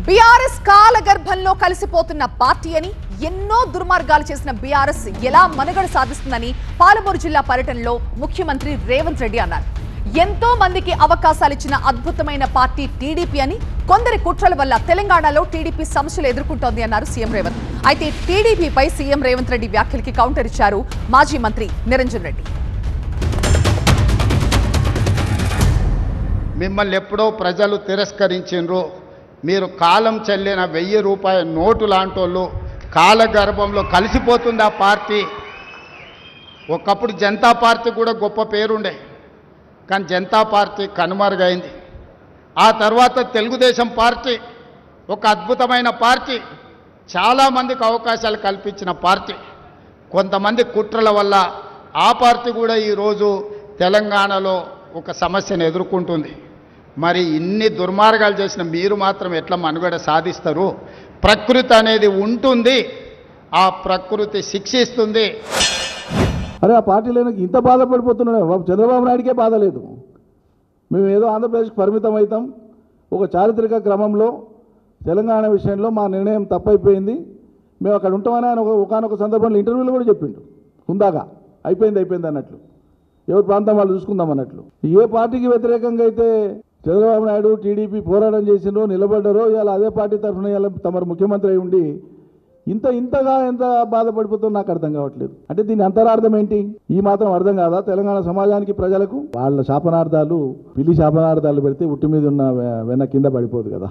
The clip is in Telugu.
బీఆర్ఎస్ కాలగర్భంలో కలిసిపోతున్న పార్టీ అని ఎన్నో దుర్మార్గాలు చేసిన బీఆర్ఎస్ ఎలా మనుగడ సాధిస్తుందని పాలమూరు జిల్లా పర్యటనలో ముఖ్యమంత్రి రేవంత్ రెడ్డి అన్నారు. ఎంతో మందికి అవకాశాలు ఇచ్చిన అద్భుతమైన పార్టీ టీడీపీ అని, కొందరి కుట్రల వల్ల తెలంగాణలో టీడీపీ సమస్యలు ఎదుర్కొంటోంది అన్నారు సీఎం రేవంత్. అయితే టీడీపీపై సీఎం రేవంత్ రెడ్డి వ్యాఖ్యలకి కౌంటర్ ఇచ్చారు మాజీ మంత్రి నిరంజన్ రెడ్డి. మిమ్మల్ని ఎప్పుడో ప్రజలు తిరస్కరించిండ్రు. మీరు కాలం చెల్లిన 1000 రూపాయల నోటు లాంటోళ్ళు కాలగర్భంలో కలిసిపోతుంది ఆ పార్టీ. ఒకప్పుడు జనతా పార్టీ కూడా గొప్ప పేరుండే, కానీ జనతా పార్టీ కనుమరుగైంది. ఆ తర్వాత తెలుగుదేశం పార్టీ ఒక అద్భుతమైన పార్టీ, చాలామందికి అవకాశాలు కల్పించిన పార్టీ. కొంతమంది కుట్రల వల్ల ఆ పార్టీ కూడా ఈరోజు తెలంగాణలో ఒక సమస్యను ఎదుర్కొంటుంది. మరి ఇన్ని దుర్మార్గాలు చేసిన మీరు మాత్రం ఎట్లా మనుగడ సాధిస్తారు? ప్రకృతి అనేది ఉంటుంది, ఆ ప్రకృతి శిక్షిస్తుంది. అరే ఆ పార్టీలో ఇంత బాధపడిపోతున్నాడు. చంద్రబాబు నాయుడికే బాధ లేదు. మేము ఏదో ఆంధ్రప్రదేశ్కి పరిమితం అవుతాం. ఒక చారిత్రక క్రమంలో తెలంగాణ విషయంలో మా నిర్ణయం తప్పైపోయింది, మేము అక్కడ ఉంటామని ఆయన ఒకనొక సందర్భంలో ఇంటర్వ్యూలో కూడా చెప్పిండు. హుందాగా అయిపోయింది అన్నట్లు, ఎవరి ప్రాంతం వాళ్ళు చూసుకుందాం అన్నట్లు. ఏ పార్టీకి వ్యతిరేకంగా అయితే చంద్రబాబు నాయుడు టీడీపీ పోరాటం చేసిండ్రో, నిలబడ్డారో, ఇవాళ అదే పార్టీ తరఫున ఇవాళ తమరు ముఖ్యమంత్రి అయి ఉండి ఇంతగా ఎంత బాధపడిపోతుందో నాకు అర్థం కావట్లేదు. అంటే దీని అంతరార్థం ఏంటి? ఈ మాత్రం అర్థం కాదా తెలంగాణ సమాజానికి, ప్రజలకు? వాళ్ళ శాపనార్థాలు, పిల్లి శాపనార్థాలు పెడితే ఉట్టి మీద ఉన్న వెన్న కింద పడిపోదు కదా.